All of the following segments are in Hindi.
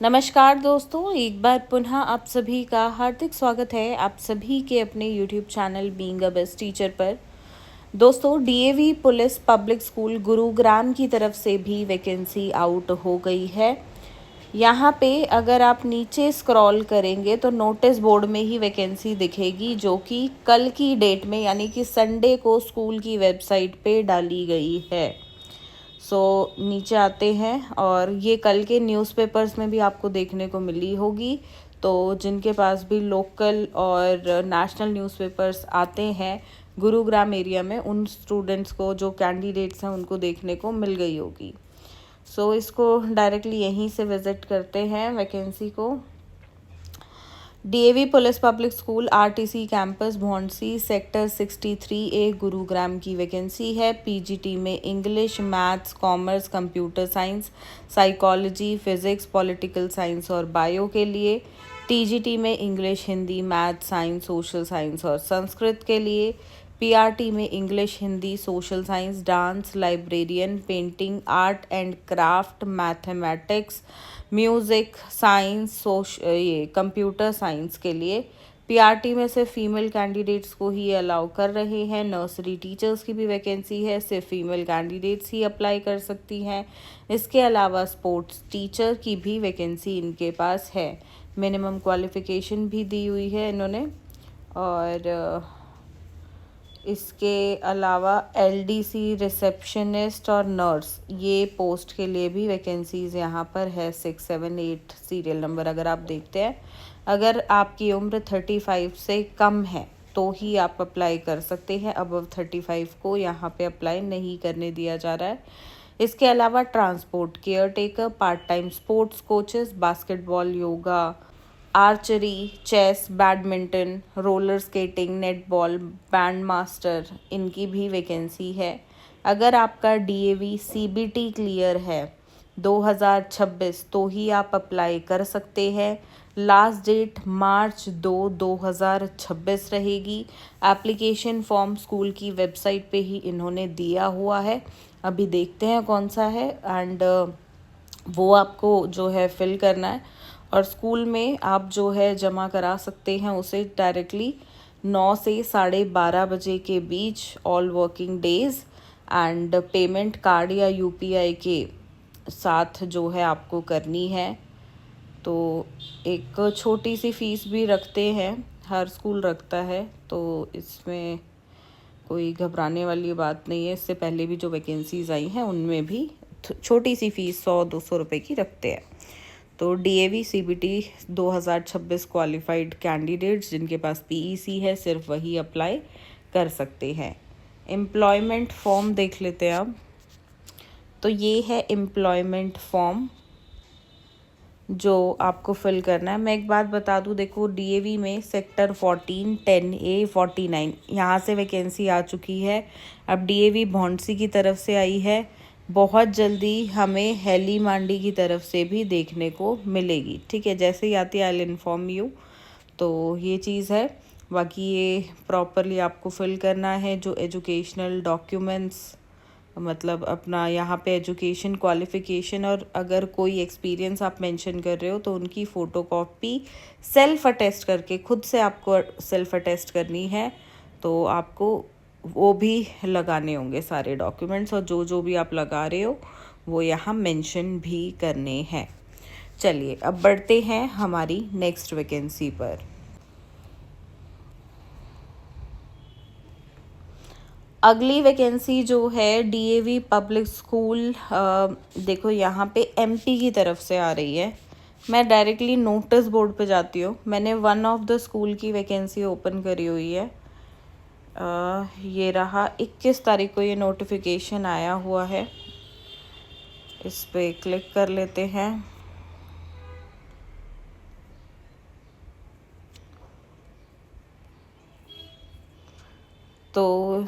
नमस्कार दोस्तों, एक बार पुनः आप सभी का हार्दिक स्वागत है आप सभी के अपने YouTube channel being a best teacher पर। दोस्तों, DAV police public school Gurugram की तरफ से भी वैकेंसी आउट हो गई है। यहाँ पे अगर आप नीचे स्क्रॉल करेंगे तो नोटिस बोर्ड में ही वैकेंसी दिखेगी, जो कि कल की डेट में यानी कि संडे को स्कूल की वेबसाइट पे डाली गई है। नीचे आते हैं और ये कल के न्यूज़पेपर्स में भी आपको देखने को मिली होगी। तो जिनके पास भी लोकल और नेशनल न्यूज़पेपर्स आते हैं गुरुग्राम एरिया में, उन स्टूडेंट्स को, जो कैंडिडेट्स हैं, उनको देखने को मिल गई होगी। इसको डायरेक्टली यहीं से विज़िट करते हैं वैकेंसी को। DAV police public school RTC campus Bhondsi sector 63A Gurugram की वैकेंसी है। पीजीटी में English, maths, commerce, computer science, psychology, physics, political science और बायो के लिए। टीजीटी में English, Hindi, maths, science, social science और संस्कृत के लिए। पीआरटी में English, Hindi, social science, dance, librarian, painting, art and craft, mathematics, music, science, ये कंप्यूटर साइंस के लिए। पीआरटी में सिर्फ फीमेल कैंडिडेट्स को ही अलाउ कर रहे हैं। नर्सरी टीचर्स की भी वैकेंसी है, सिर्फ फीमेल कैंडिडेट्स ही अप्लाई कर सकती हैं। इसके अलावा स्पोर्ट्स टीचर की भी वैकेंसी इनके पास है। मिनिमम क्वालिफ़िकेशन भी दी हुई है इन्होंने। और इसके अलावा एलडीसी, रिसेप्शनिस्ट और नर्स, ये पोस्ट के लिए भी वैकेंसीज़ यहाँ पर है। 6, 7, 8 सीरियल नंबर अगर आप देखते हैं। अगर आपकी उम्र 35 से कम है तो ही आप अप्लाई कर सकते हैं। अबव 35 को यहाँ पे अप्लाई नहीं करने दिया जा रहा है। इसके अलावा transport care taker, part time sports coaches, basketball, yoga, archery, chess, badminton, roller skating, netball, band master, इनकी भी वैकेंसी है। अगर आपका डीएवी सीबीटी क्लियर है 2026 तो ही आप अप्लाई कर सकते हैं। लास्ट डेट मार्च 2, 2026 रहेगी। एप्लीकेशन फॉर्म स्कूल की वेबसाइट पे ही इन्होंने दिया हुआ है। अभी देखते हैं कौन सा है एंड वो आपको जो है फिल करना है और स्कूल में आप जो है जमा करा सकते हैं उसे डायरेक्टली 9 से 12:30 बजे के बीच, all working days. And payment card या यूपीआई के साथ जो है आपको करनी है। तो एक छोटी सी फीस भी रखते हैं, हर स्कूल रखता है, तो इसमें कोई घबराने वाली बात नहीं है। इससे पहले भी जो वैकेंसीज़ आई हैं उनमें भी छोटी सी फीस 100-200 रुपये की रखते हैं। तो डीएवी सीबीटी 2026 क्वालिफाइड कैंडिडेट्स जिनके पास पीईसी है, सिर्फ वही अप्लाई कर सकते हैं। एम्प्लॉयमेंट फॉर्म देख लेते हैं अब। तो ये है एम्प्लॉयमेंट फॉर्म जो आपको फिल करना है। मैं एक बात बता दूं, देखो डीएवी में सेक्टर 14, 10A, 49 यहाँ से वैकेंसी आ चुकी है। अब डीएवी भौंडसी की तरफ से आई है। बहुत जल्दी हमें हेली मांडी की तरफ से भी देखने को मिलेगी। ठीक है, जैसे ही आती है आई विल इन्फॉर्म यू। तो ये चीज़ है। बाकी ये प्रॉपरली आपको फिल करना है। जो एजुकेशनल डॉक्यूमेंट्स, मतलब अपना यहाँ पे एजुकेशन क्वालिफ़िकेशन और अगर कोई एक्सपीरियंस आप मेंशन कर रहे हो तो उनकी फ़ोटोकॉपी सेल्फ़ अटेस्ट करके, खुद से आपको सेल्फ़ अटेस्ट करनी है। तो आपको वो भी लगाने होंगे सारे डॉक्यूमेंट्स, और जो जो भी आप लगा रहे हो वो यहाँ मेंशन भी करने हैं। चलिए अब बढ़ते हैं हमारी नेक्स्ट वैकेंसी पर। अगली वैकेंसी जो है डीएवी पब्लिक स्कूल, देखो यहाँ पे एमपी की तरफ से आ रही है। मैं डायरेक्टली नोटिस बोर्ड पे जाती हूँ। मैंने वन ऑफ द स्कूल की वैकेंसी ओपन करी हुई है। ये रहा 21 तारीख को ये नोटिफिकेशन आया हुआ है। इस पे क्लिक कर लेते हैं। तो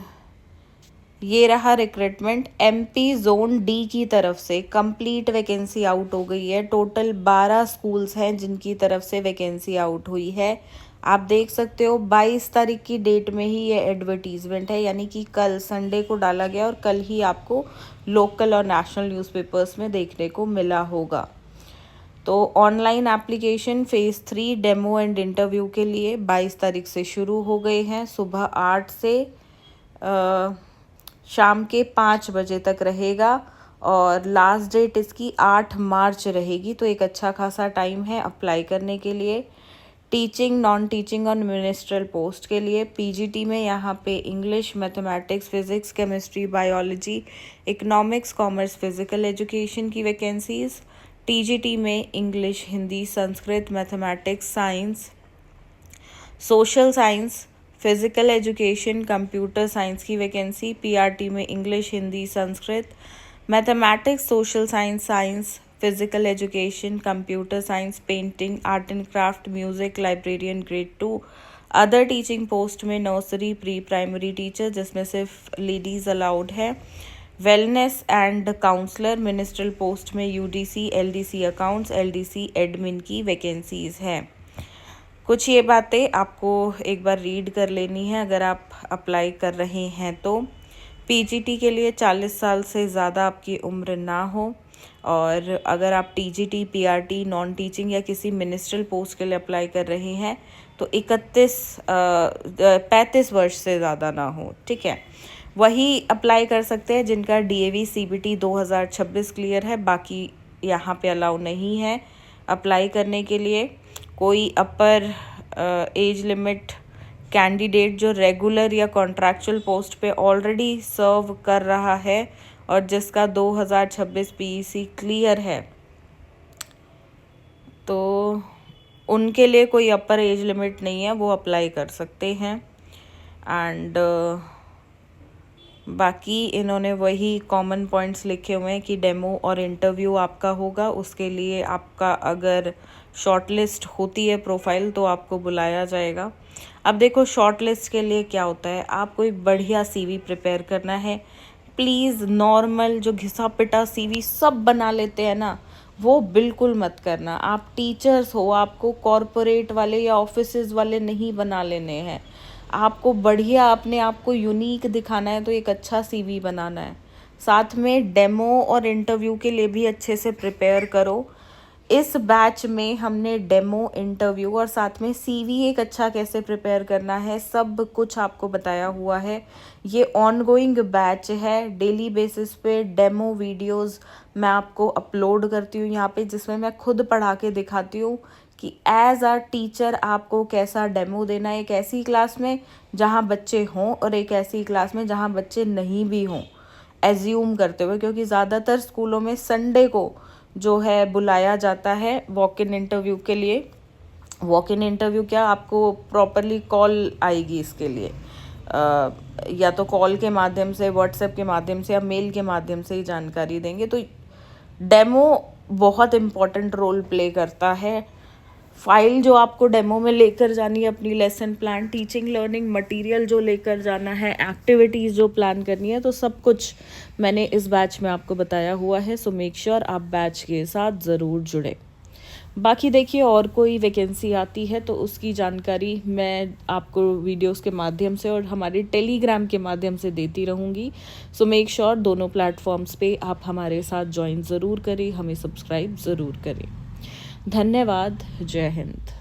ये रहा रिक्रूटमेंट एमपी जोन डी की तरफ से। कंप्लीट वैकेंसी आउट हो गई है। टोटल 12 स्कूल्स हैं जिनकी तरफ से वैकेंसी आउट हुई है। आप देख सकते हो 22 तारीख की डेट में ही ये एडवर्टीजमेंट है, यानी कि कल संडे को डाला गया और कल ही आपको लोकल और नेशनल न्यूज़पेपर्स में देखने को मिला होगा। तो online application phase 3 demo and interview के लिए 22 तारीख से शुरू हो गए हैं। सुबह 8 से शाम के 5 बजे तक रहेगा और लास्ट डेट इसकी 8 मार्च रहेगी। तो एक अच्छा खासा टाइम है अप्लाई करने के लिए। टीचिंग, नॉन टीचिंग और मिनिस्ट्रियल पोस्ट के लिए पीजीटी में यहाँ पे English, mathematics, physics, chemistry, biology, economics, commerce, physical education की वैकेंसीज़। टीजीटी में English, Hindi, Sanskrit, mathematics, science, social science, physical education, computer science की वैकेंसी। पीआरटी में English, Hindi, Sanskrit, mathematics, social science, science, physical education, computer science, painting, art and craft, music, librarian grade 2। Other teaching post में नर्सरी, प्री प्राइमरी टीचर जिसमें सिर्फ लेडीज़ अलाउड है। Wellness and counsellor ministerial post में UDC, LDC accounts, LDC admin की वैकेंसीज़ हैं। कुछ ये बातें आपको एक बार रीड कर लेनी है अगर आप अप्लाई कर रहे हैं तो। पीजीटी के लिए 40 साल से ज़्यादा आपकी उम्र ना हो, और अगर आप टीजीटी, पीआरटी, नॉन टीचिंग या किसी मिनिस्ट्रियल पोस्ट के लिए अप्लाई कर रहे हैं तो 35 वर्ष से ज़्यादा ना हो, ठीक है। वही अप्लाई कर सकते हैं जिनका डीएवी सीबीटी 2026 क्लियर है, बाकी यहाँ पे अलाउ नहीं है अप्लाई करने के लिए। कोई अपर एज लिमिट कैंडिडेट जो रेगुलर या कॉन्ट्रैक्चुअल पोस्ट पे ऑलरेडी सर्व कर रहा है और जिसका 2026 पीईसी क्लियर है, तो उनके लिए कोई अपर एज लिमिट नहीं है, वो अप्लाई कर सकते हैं। एंड बाकी इन्होंने वही कॉमन पॉइंट्स लिखे हुए हैं कि डेमो और इंटरव्यू आपका होगा। उसके लिए आपका अगर शॉर्टलिस्ट होती है प्रोफाइल तो आपको बुलाया जाएगा। अब देखो शॉर्टलिस्ट के लिए क्या होता है, आपको एक बढ़िया सीवी प्रिपेयर करना है। प्लीज़ नॉर्मल जो घिसा पिटा सीवी सब बना लेते हैं ना, वो बिल्कुल मत करना। आप टीचर्स हो, आपको कॉरपोरेट वाले या ऑफिसेज वाले नहीं बना लेने हैं। आपको बढ़िया अपने आप को यूनिक दिखाना है तो एक अच्छा सीवी बनाना है। साथ में डेमो और इंटरव्यू के लिए भी अच्छे से प्रिपेयर करो। इस बैच में हमने डेमो, इंटरव्यू और साथ में सीवी एक अच्छा कैसे प्रिपेयर करना है सब कुछ आपको बताया हुआ है। ये ऑनगोइंग बैच है। डेली बेसिस पे डेमो वीडियोस मैं आपको अपलोड करती हूँ यहाँ पे, जिसमें मैं खुद पढ़ा के दिखाती हूँ कि एज अ टीचर आपको कैसा डेमो देना है। एक ऐसी क्लास में जहाँ बच्चे हों और एक ऐसी क्लास में जहाँ बच्चे नहीं भी हों, एज्यूम करते हुए, क्योंकि ज़्यादातर स्कूलों में संडे को जो है बुलाया जाता है वॉक इन इंटरव्यू के लिए। वॉक इन इंटरव्यू क्या, आपको प्रॉपरली कॉल आएगी इसके लिए, या तो कॉल के माध्यम से, व्हाट्सएप के माध्यम से या मेल के माध्यम से ही जानकारी देंगे। तो डेमो बहुत इम्पॉर्टेंट रोल प्ले करता है। फाइल जो आपको डेमो में लेकर जानी है, अपनी lesson plan, teaching learning material जो लेकर जाना है, एक्टिविटीज़ जो प्लान करनी है, तो सब कुछ मैंने इस बैच में आपको बताया हुआ है। सो मेक श्योर आप बैच के साथ ज़रूर जुड़े। बाकी देखिए और कोई वैकेंसी आती है तो उसकी जानकारी मैं आपको वीडियोस के माध्यम से और हमारे टेलीग्राम के माध्यम से देती रहूँगी। सो मेक श्योर दोनों प्लेटफॉर्म्स पे आप हमारे साथ ज्वाइन ज़रूर करें, हमें सब्सक्राइब ज़रूर करें। धन्यवाद। जय हिंद।